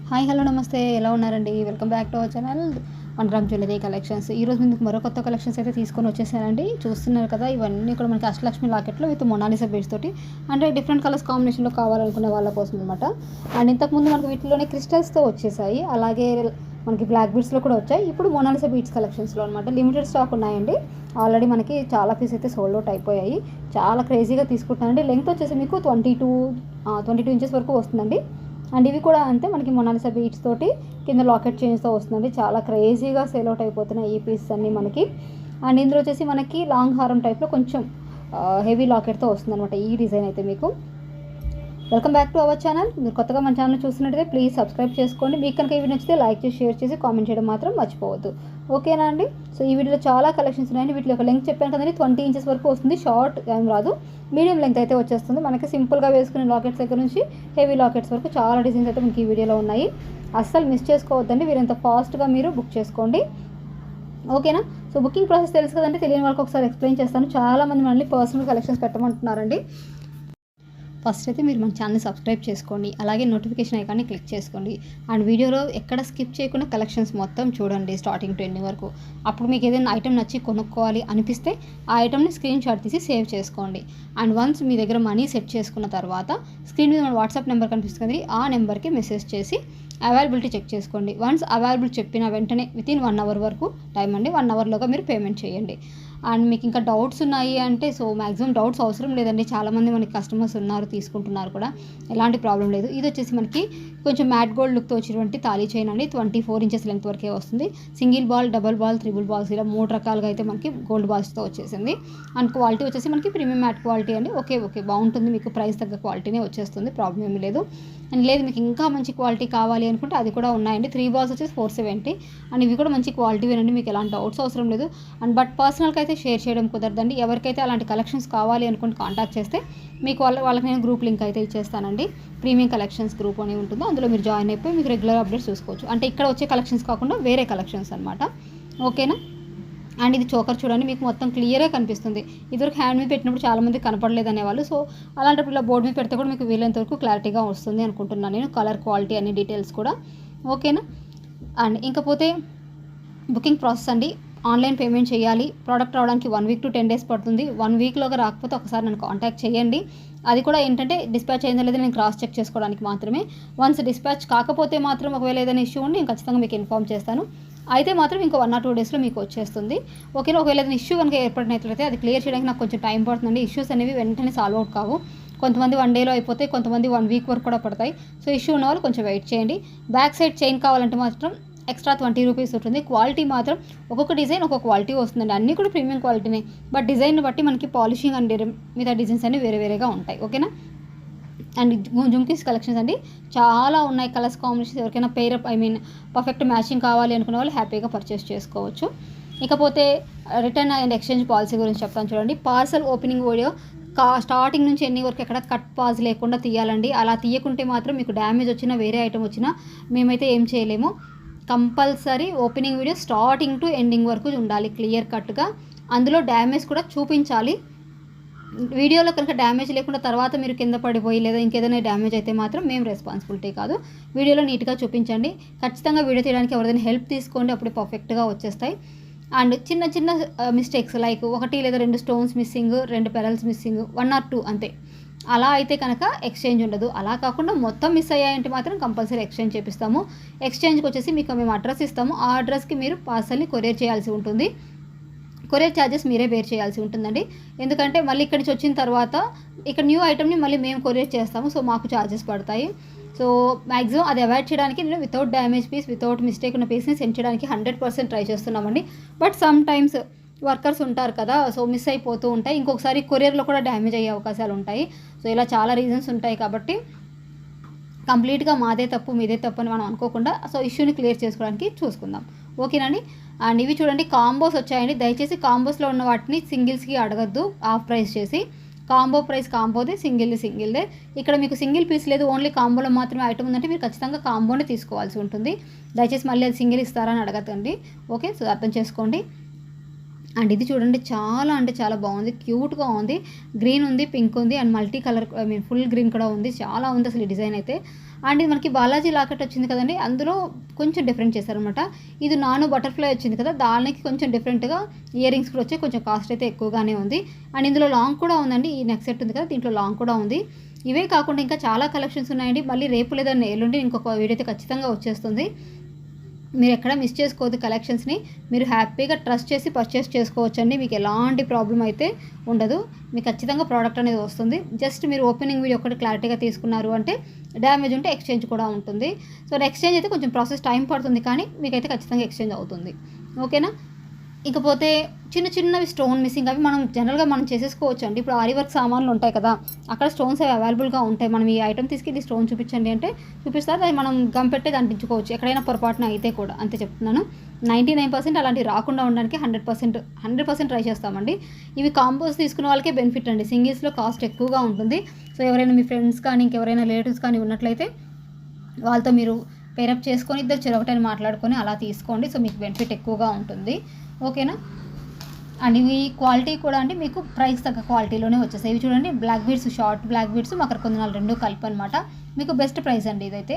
Hi hello నమస్తే, ఎలా ఉన్నారండి? Welcome back to our channel one gram jewellery collections. ఈరోజు మీకు మరో కొత్త కలెక్షన్స్ అయితే తీసుకొని వచ్చేసానండి. చూస్తున్నారు కదా, ఇవన్నీ కూడా మనకి అష్టలక్ష్మి లాకెట్లో విత్ మొనాలిసా బీడ్స్ తోటి, అంటే డిఫరెంట్ కలర్స్ కాంబినేషన్లో కావాలనుకునే వాళ్ళ కోసం అనమాట. అండ్ ఇంతకుముందు మనకు వీటిలోనే క్రిస్టల్స్తో వచ్చేసాయి, అలాగే మనకి బ్లాక్ బీడ్స్లో కూడా వచ్చాయి. ఇప్పుడు మొనాలిసా బీడ్స్ కలెక్షన్స్లో అనమాట లిమిటెడ్ స్టాక్ ఉన్నాయండి. ఆల్రెడీ మనకి చాలా పీస్ అయితే సోల్డ్ అవుట్ అయిపోయాయి. చాలా క్రేజీగా తీసుకుంటున్నానండి. లెంగ్త్ వచ్చేసి మీకు 22 ఇంచెస్ వరకు వస్తుందండి. అండ్ ఇవి కూడా అంతే, మనకి మొనాలిసా బీడ్స్ తోటి కింద లాకెట్ చైన్స్తో వస్తుందండి. చాలా క్రేజీగా సేల్ అవుట్ అయిపోతున్నాయి ఈ పీసెస్ అన్నీ మనకి. అండ్ ఇందులో వచ్చేసి మనకి లాంగ్ హారం టైప్లో కొంచెం హెవీ లాకెట్తో వస్తుంది అనమాట ఈ డిజైన్ అయితే మీకు. Welcome back to our channel. మీరు కొత్తగా మన ఛానల్ చూస్తున్నట్టయితే ప్లీజ్ సబ్స్క్రైబ్ చేసుకోండి. మీకు కనుక ఈ వీడియో నచ్చితే లైక్ చేసి షేర్ చేసి కామెంట్ చేయడం మాత్రం మర్చిపోవద్దు, ఓకేనా అండి? సో ఈ వీడియోలో చాలా కలెక్షన్స్ ఉన్నాయండి. వీటిలో ఒక లెంగ్త్ చెప్పాను కదండి, 20 ఇంచెస్ వరకు వస్తుంది. షార్ట్ ఏం రాదు, మీడియం లెంగ్త్ అయితే వచ్చేస్తుంది. మనకి సింపుల్గా వేసుకునే లాకెట్స్ దగ్గర నుంచి హెవీ లాకెట్స్ వరకు చాలా డిజైన్స్ అయితే మనకి ఈ వీడియోలో ఉన్నాయి. అస్సలు మిస్ చేసుకోవద్దండి, వీరంత ఫాస్ట్గా మీరు బుక్ చేసుకోండి, ఓకేనా? సో బుకింగ్ ప్రాసెస్ తెలుసు కదండి, తెలియని వాళ్ళకి ఒకసారి ఎక్స్ప్లెయిన్ చేస్తాను. చాలామంది మనల్ని పర్సనల్ కలెక్షన్స్ పెట్టమంటున్నారండి. ఫస్ట్ అయితే మీరు మన ఛానల్ని సబ్స్క్రైబ్ చేసుకోండి, అలాగే నోటిఫికేషన్ ఐకాన్ని క్లిక్ చేసుకోండి. అండ్ వీడియోలో ఎక్కడ స్కిప్ చేయకుండా కలెక్షన్స్ మొత్తం చూడండి స్టార్టింగ్ టు ఎండింగ్ వరకు. అప్పుడు మీకు ఏదైనా ఐటెం నచ్చి కొనుక్కోవాలి అనిపిస్తే ఆ ఐటెంని స్క్రీన్ షాట్ తీసి సేవ్ చేసుకోండి. అండ్ వన్స్ మీ దగ్గర మనీ సెట్ చేసుకున్న తర్వాత స్క్రీన్ మీద మన వాట్సాప్ నెంబర్ కనిపిస్తుంది, ఆ నెంబర్కి మెసేజ్ చేసి అవైలబిలిటీ చెక్ చేసుకోండి. వన్స్ అవైలబుల్ చెప్పిన వెంటనే వితిన్ 1 అవర్ వరకు టైం అండి, 1 అవర్లోగా మీరు పేమెంట్ చేయండి. అండ్ మీకు ఇంకా డౌట్స్ ఉన్నాయి అంటే, సో మ్యాక్సిమం డౌట్స్ అవసరం లేదండి. చాలామంది మనకి కస్టమర్స్ ఉన్నారు, తీసుకుంటున్నారు కూడా, ఎలాంటి ప్రాబ్లం లేదు. ఇది వచ్చేసి మనకి కొంచెం మ్యాట్ గోల్డ్ లుక్తో వచ్చినటువంటి తాళీ చైన్ అండి. 24 ఇంచెస్ లెంత్ వరకే వస్తుంది. Single ball, double ball, triple balls, ఇలా 3 రకాలుగా అయితే మనకి గోల్డ్ బాల్స్తో వచ్చేసింది. అండ్ క్వాలిటీ వచ్చేసి మనకి ప్రీమియం మ్యాట్ క్వాలిటీ అండి. ఓకే బాగుంటుంది, మీకు ప్రైస్ తగ్గ క్వాలిటీనే వచ్చేస్తుంది, ప్రాబ్లం ఏమీ లేదు. అండ్ లేదు మీకు ఇంకా మంచి క్వాలిటీ కావాలి అనుకుంటే అది కూడా ఉన్నాయండి. 3 బాల్స్ వచ్చేసి 470. అండ్ ఇవి కూడా మంచి క్వాలిటీ వేనండి, మీకు ఎలాంటి డౌట్స్ అవసరం లేదు. అండ్ బట్ పర్సనల్గా అయితే షేర్ చేయడం కుదరదండి. ఎవరికైతే అలాంటి కలెక్షన్స్ కావాలి అనుకుంటే కాంటాక్ట్ చేస్తే మీకు వాళ్ళకి నేను గ్రూప్ లింక్ అయితే ఇచ్చేస్తానండి. ప్రీమియం కలెక్షన్స్ గ్రూప్ అని ఉంటుందో అందులో మీరు జాయిన్ అయిపోయి మీకు రెగ్యులర్ అప్డేట్స్ చూసుకోవచ్చు. అంటే ఇక్కడ వచ్చే కలెక్షన్స్ కాకుండా వేరే కలెక్షన్స్ అనమాట, ఓకేనా? అండ్ ఇది చోకర్ చూడండి, మీకు మొత్తం క్లియర్గా కనిపిస్తుంది. ఇదివరకు హ్యాండ్ మీద పెట్టినప్పుడు చాలామంది కనపడలేదు అనేవాళ్ళు. సో అలాంటప్పుడు ఇలా బోర్డు మీద పెడితే కూడా మీకు వీలైనంత వరకు క్లారిటీగా వస్తుంది అనుకుంటున్నాను నేను, కలర్ క్వాలిటీ అన్ని డీటెయిల్స్ కూడా, ఓకేనా? అండ్ ఇంకపోతే బుకింగ్ ప్రాసెస్ అండి. ఆన్లైన్ పేమెంట్ చేయాలి. ప్రోడక్ట్ రావడానికి 1 వీక్ to 10 డేస్ పడుతుంది. 1 వీక్లోగా రాకపోతే ఒకసారి నన్ను కాంటాక్ట్ చేయండి. అది కూడా ఏంటంటే డిస్పాచ్ అయిందో లేదో నేను క్రాస్ చెక్ చేసుకోవడానికి మాత్రమే. వన్స్ డిస్పాచ్ కాకపోతే మాత్రం ఒకవేళ ఏదైనా ఇష్యూ ఉండి నేను ఖచ్చితంగా మీకు ఇన్ఫామ్ చేస్తాను. అయితే మాత్రం ఇంకో 1 or 2 డేస్లో మీకు వచ్చేస్తుంది, ఓకేనా? ఒకవేళ ఏదైనా ఇష్యూ కనుక ఏర్పడినట్లయితే అది క్లియర్ చేయడానికి నాకు కొంచెం టైం పడుతుందండి. ఇష్యూస్ అనేవి వెంటనే సాల్వ్ అవుట్ కావు. కొంతమంది 1 డేలో అయిపోతాయి, కొంతమంది 1 వీక్ వరకు కూడా పడతాయి. సో ఇష్యూ ఉన్న వాళ్ళు కొంచెం వెయిట్ చేయండి. బ్యాక్ సైడ్ చైన్ కావాలంటే మాత్రం ఎక్స్ట్రా 20 రూపీస్ ఉంటుంది. క్వాలిటీ మాత్రం ఒక్కొక్క డిజైన్ ఒక్కొక్క క్వాలిటీ వస్తుందండి. అన్నీ కూడా ప్రీమియం క్వాలిటీనే, బట్ డిజైన్ బట్టి మనకి పాలిషింగ్ అండ్ మిగతా డిజైన్స్ అన్నీ వేరేగా ఉంటాయి, ఓకేనా? అండ్ జుమ్కీస్ కలెక్షన్స్ అండి చాలా ఉన్నాయి. కలర్స్ కాంబినేషన్స్ ఎవరికైనా పర్ఫెక్ట్ మ్యాచింగ్ కావాలి అనుకునే వాళ్ళు హ్యాపీగా పర్చేస్ చేసుకోవచ్చు. ఇకపోతే రిటర్న్ అండ్ ఎక్స్చేంజ్ పాలసీ గురించి చెప్తాను చూడండి. పార్సల్ ఓపెనింగ్ వీడియో స్టార్టింగ్ నుంచి ఎన్ని వరకు ఎక్కడ కట్ పాజ్ లేకుండా తీయాలండి. అలా తీయకుంటే మాత్రం మీకు డ్యామేజ్ వచ్చినా వేరే ఐటమ్ వచ్చినా మేమైతే ఏం చేయలేము. Compulsory opening video starting to ending వరకు ఉండాలి క్లియర్ కట్గా. అందులో డ్యామేజ్ కూడా చూపించాలి. వీడియోలో కనుక డ్యామేజ్ లేకుండా తర్వాత మీరు కింద పడిపోయి లేదా ఇంకేదైనా డ్యామేజ్ అయితే మాత్రం మేము రెస్పాన్సిబిలిటీ కాదు. వీడియోలో నీట్గా చూపించండి. ఖచ్చితంగా వీడియో తీయడానికి ఎవరిదైనా హెల్ప్ తీసుకోండి, అప్పుడు పర్ఫెక్ట్గా వచ్చేస్తాయి. అండ్ చిన్న మిస్టేక్స్ లైక్ 1 లేదా 2 stones missing, 2 pearls missing, 1 or 2 అంతే, అలా అయితే కనుక ఎక్స్చేంజ్ ఉండదు. అలా కాకుండా మొత్తం మిస్ అయ్యాయంటే మాత్రం కంపల్సరీ ఎక్స్చేంజ్ చేపిస్తాము. ఎక్స్చేంజ్కి వచ్చేసి మీకు మేము అడ్రస్ ఇస్తాము. ఆ అడ్రస్కి మీరు పార్సల్ని కొరియర్ చేయాల్సి ఉంటుంది. కొరియర్ ఛార్జెస్ మీరే బేర్ చేయాల్సి ఉంటుందండి. ఎందుకంటే మళ్ళీ ఇక్కడి నుంచి వచ్చిన తర్వాత ఇక్కడ న్యూ ఐటమ్ని మళ్ళీ మేము కొరియర్ చేస్తాము, సో మాకు ఛార్జెస్ పడతాయి. సో మ్యాక్సిమం అది అవాయిడ్ చేయడానికి నేను without damage piece, without mistake ఉన్న పీస్ని సెండ్ చేయడానికి 100% ట్రై చేస్తున్నామండి. బట్ సమ్ టైమ్స్ వర్కర్స్ ఉంటారు కదా, సో మిస్ అయిపోతూ ఉంటాయి. ఇంకొకసారి కొరియర్లో కూడా డ్యామేజ్ అయ్యే అవకాశాలు ఉంటాయి. సో ఇలా చాలా రీజన్స్ ఉంటాయి కాబట్టి కంప్లీట్గా మాదే తప్పు మీదే తప్పు అని మనం అనుకోకుండా సో ఇష్యూని క్లియర్ చేసుకోవడానికి చూసుకుందాం, ఓకేనండి? అండ్ ఇవి చూడండి కాంబోస్ వచ్చాయండి. దయచేసి కాంబోస్లో ఉన్న వాటిని సింగిల్స్కి అడగద్దు, ఆఫ్ ప్రైస్ చేసి. కాంబో ప్రైస్ కాంబోదే, సింగిల్దే. ఇక్కడ మీకు సింగిల్ పీస్ లేదు, ఓన్లీ కాంబోలో మాత్రమే ఐటమ్ ఉందంటే మీరు ఖచ్చితంగా కాంబోనే తీసుకోవాల్సి ఉంటుంది. దయచేసి మళ్ళీ అది సింగిల్ ఇస్తారని అడగద్దండి, ఓకే? సో అర్థం చేసుకోండి. అండ్ ఇది చూడండి చాలా అంటే చాలా బాగుంది, క్యూట్గా ఉంది. గ్రీన్ ఉంది, పింక్ ఉంది and multi colour I mean full green కూడా ఉంది. చాలా ఉంది అసలు ఈ డిజైన్ అయితే. అండ్ ఇది మనకి బాలాజీ లాకెట్ వచ్చింది కదండి, అందులో కొంచెం డిఫరెంట్ చేశారనమాట. ఇది నాను బటర్ఫ్లై వచ్చింది కదా, దానికి కొంచెం డిఫరెంట్గా ఇయర్ రింగ్స్ కూడా వచ్చి కొంచెం కాస్ట్ అయితే ఎక్కువగానే ఉంది. అండ్ ఇందులో లాంగ్ కూడా ఉందండి. ఈ నెక్ సెట్ ఉంది కదా, దీంట్లో లాంగ్ కూడా ఉంది. ఇవే కాకుండా ఇంకా చాలా కలెక్షన్స్ ఉన్నాయండి. మళ్ళీ రేపు లేదా ఎల్లుండి ఇంకొక వీడియో అయితే ఖచ్చితంగా వచ్చేస్తుంది. మీరు ఎక్కడ మిస్ చేసుకోవద్దు కలెక్షన్స్ని. మీరు హ్యాపీగా ట్రస్ట్ చేసి పర్చేస్ చేసుకోవచ్చండి. మీకు ఎలాంటి ప్రాబ్లం అయితే ఉండదు. మీకు ఖచ్చితంగా ప్రోడక్ట్ అనేది వస్తుంది. జస్ట్ మీరు ఓపెనింగ్ వీడియో ఒకటి క్లారిటీగా తీసుకున్నారు అంటే డ్యామేజ్ ఉంటే ఎక్స్చేంజ్ కూడా ఉంటుంది. సో ఎక్స్చేంజ్ అయితే కొంచెం ప్రాసెస్ టైం పడుతుంది, కానీ మీకైతే ఖచ్చితంగా ఎక్స్చేంజ్ అవుతుంది. ఓకేనా. ఇకపోతే చిన్న చిన్నవి స్టోన్ మిస్సింగ్ అవి మనం జనరల్గా మనం చేసేసుకోవచ్చు అండి. ఇప్పుడు ఆరి వర్క్ సామాన్లు ఉంటాయి కదా, అక్కడ స్టోన్స్ అవి అవైలబుల్గా ఉంటాయి. మనం ఈ ఐటమ్ తీసుకెళ్ళి స్టోన్ చూపించండి అంటే చూపిస్తారు. అది మనం గమ్ పెట్టేది అంటించుకోవచ్చు ఎక్కడైనా పొరపాటున అయితే కూడా. అంతే చెప్తున్నాను. 99% అలాంటివి రాకుండా ఉండడానికి 100% ట్రై చేస్తామండి. ఇవి కాంబోస్ తీసుకున్న వాళ్ళకే బెనిఫిట్ అండి. సింగిల్స్లో కాస్ట్ ఎక్కువగా ఉంటుంది. సో ఎవరైనా మీ ఫ్రెండ్స్ కానీ ఇంకెవరైనా రిలేటివ్స్ కానీ ఉన్నట్లయితే వాళ్ళతో మీరు పేరప్ చేసుకొని ఇద్దరు చెరొకటని మాట్లాడుకొని అలా తీసుకోండి. సో మీకు బెనిఫిట్ ఎక్కువగా ఉంటుంది. ఓకేనా. అండ్ ఇవి క్వాలిటీ కూడా అంటే మీకు ప్రైస్ తగ్గ క్వాలిటీలోనే వచ్చేసాయి. ఇవి చూడండి, black beads, short black beads, మకర కుందనాలు రెండు కలిపి అనమాట. మీకు బెస్ట్ ప్రైస్ అండి ఇదైతే.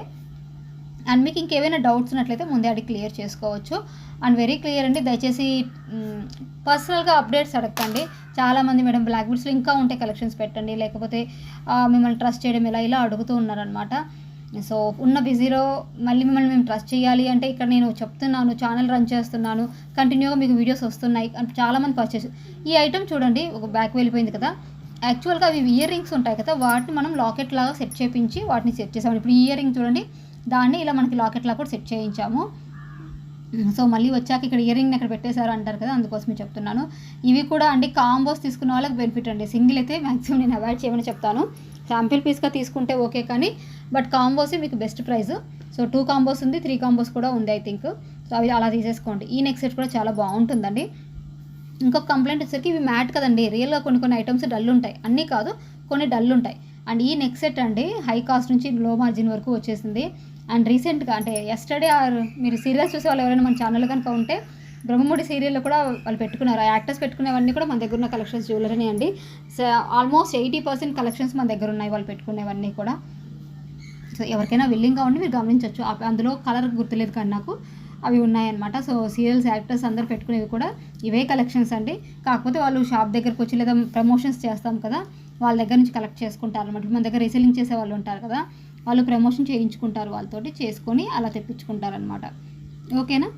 అండ్ మీకు ఇంకేమైనా డౌట్స్ ఉన్నట్లయితే ముందే అడిగి క్లియర్ చేసుకోవచ్చు. అండ్ వెరీ క్లియర్ అండి. దయచేసి పర్సనల్గా అప్డేట్స్ అడగండి. చాలామంది మేడం బ్లాక్ బీడ్స్లో ఇంకా ఉంటే కలెక్షన్స్ పెట్టండి, లేకపోతే మిమ్మల్ని ట్రస్ట్ చేయడం ఇలా అడుగుతూ ఉన్నారనమాట. సో ఉన్న బిజీలో మళ్ళీ మిమ్మల్ని మేము ట్రస్ట్ చేయాలి అంటే ఇక్కడ నేను చెప్తున్నాను, ఛానల్ రన్ చేస్తున్నాను, కంటిన్యూగా మీకు వీడియోస్ వస్తున్నాయి అంటే చాలామంది పర్చేస్. ఈ ఐటమ్ చూడండి, ఒక బ్యాక్ వెళ్ళిపోయింది కదా. యాక్చువల్గా అవి ఇయర్ రింగ్స్ ఉంటాయి కదా, వాటిని మనం లాకెట్ లాగా సెట్ చేయించి వాటిని సెట్ చేసాము. ఇప్పుడు ఈ ఇయర్ రింగ్ చూడండి, దాన్ని ఇలా మనకి లాకెట్ లాగా కూడా సెట్ చేయించాము. సో మళ్ళీ వచ్చాక ఇక్కడ ఇయర్ రింగ్ని ఎక్కడ పెట్టేశారు అంటారు కదా, అందుకోసమే చెప్తున్నాను. ఇవి కూడా అండి కాంబోస్ తీసుకున్న వాళ్ళకి బెనిఫిట్ అండి. సింగిల్ అయితే మ్యాక్సిమం నేను అవాయిడ్ చేయమని చెప్తాను. శాంపిల్ పీస్గా తీసుకుంటే ఓకే, కానీ బట్ కాంబోసే మీకు బెస్ట్ ప్రైస్. సో 2 కాంబోస్ ఉంది, 3 కాంబోస్ కూడా ఉంది ఐ థింక్. సో అవి అలా తీసేసుకోండి. ఈ నెక్ సెట్ కూడా చాలా బాగుంటుందండి. ఇంకొక కంప్లైంట్ వచ్చేసరికి ఇవి మ్యాట్ కదండి, రియల్గా కొన్ని ఐటమ్స్ డల్ ఉంటాయి, అన్నీ కాదు కొన్ని డల్ ఉంటాయి. అండ్ ఈ నెక్ సెట్ అండి హై కాస్ట్ నుంచి లో మార్జిన్ వరకు వచ్చేసింది. అండ్ రీసెంట్గా అంటే ఎస్టర్డే మీరు సీరియల్స్ చూసే వాళ్ళు ఎవరైనా మన ఛానల్ కనుక ఉంటే బ్రహ్మముడి సీరియల్లో కూడా వాళ్ళు పెట్టుకున్నారు. ఆ యాక్టర్స్ పెట్టుకునేవన్నీ కూడా మన దగ్గర ఉన్న కలెక్షన్స్ జ్యువెలరీ అండి. సో ఆల్మోస్ట్ 80% కలెక్షన్స్ మన దగ్గర ఉన్నాయి వాళ్ళు పెట్టుకునేవన్నీ కూడా. సో ఎవరికైనా విల్లింగ్గా ఉండి మీరు గమనించవచ్చు. అందులో కలర్ గుర్తులేదు కానీ నాకు అవి ఉన్నాయన్నమాట. సో సీరియల్స్ యాక్టర్స్ అందరు పెట్టుకునేవి కూడా ఇవే కలెక్షన్స్ అండి. కాకపోతే వాళ్ళు షాప్ దగ్గరకు వచ్చి లేదా ప్రమోషన్స్ చేస్తాం కదా, వాళ్ళ దగ్గర నుంచి కలెక్ట్ చేసుకుంటారు అనమాట. మన దగ్గర రీసెల్లింగ్ చేసే వాళ్ళు ఉంటారు కదా, వాళ్ళు ప్రమోషన్ చేయించుకుంటారు, వాళ్ళతోటి చేసుకొని అలా తెప్పించుకుంటారనమాట. ఓకేనా.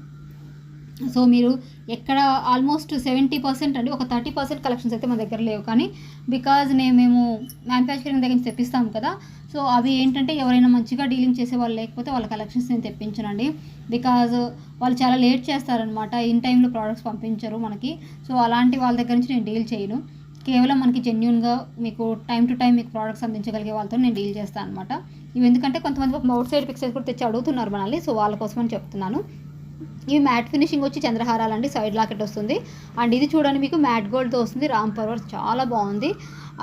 సో మీరు ఎక్కడ ఆల్మోస్ట్ 70% అండి, ఒక 30% కలెక్షన్స్ అయితే మన దగ్గర లేవు. కానీ బికాజ్ మేము మ్యానుఫ్యాక్చరింగ్ దగ్గర నుంచి తెప్పిస్తాం కదా, సో అవి ఏంటంటే ఎవరైనా మంచిగా డీలింగ్ చేసే వాళ్ళు లేకపోతే వాళ్ళ కలెక్షన్స్ నేను తెప్పించనండి. బికాజ్ వాళ్ళు చాలా లేట్ చేస్తారనమాట, ఇన్ టైంలో ప్రోడక్ట్స్ పంపించరు మనకి. సో అలాంటి వాళ్ళ దగ్గర నుంచి నేను డీల్ చేయను. కేవలం మనకి జెన్యూన్గా మీకు టైం టు టైం మీకు ప్రోడక్ట్స్ అందించగలిగే వాళ్ళతో నేను డీల్ చేస్తాను అనమాట. ఇవి ఎందుకంటే కొంతమంది అవుట్ సైడ్ పిక్చర్స్ కూడా తెచ్చి అడుగుతున్నారు మనల్ని, సో వాళ్ళ కోసమని చెప్తున్నాను. ఇవి మ్యాట్ ఫినిషింగ్ వచ్చి చంద్రహారాలు అండి, సైడ్ లాకెట్ వస్తుంది. అండ్ ఇది చూడండి మీకు మ్యాట్ గోల్డ్తో వస్తుంది, రామ్ పర్వర్ చాలా బాగుంది.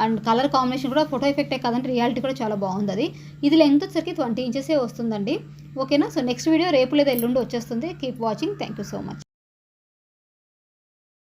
అండ్ కలర్ కాంబినేషన్ కూడా ఫోటో ఎఫెక్టే కాదండి, రియాలిటీ కూడా చాలా బాగుంది. అది ఇది లెంగ్త్ వచ్చేసరికి 20 ఇంచెసే వస్తుందండి. ఓకేనా. సో నెక్స్ట్ వీడియో రేపు లేదా ఎల్లుండి వచ్చేస్తుంది. Keep watching. Thank you so much.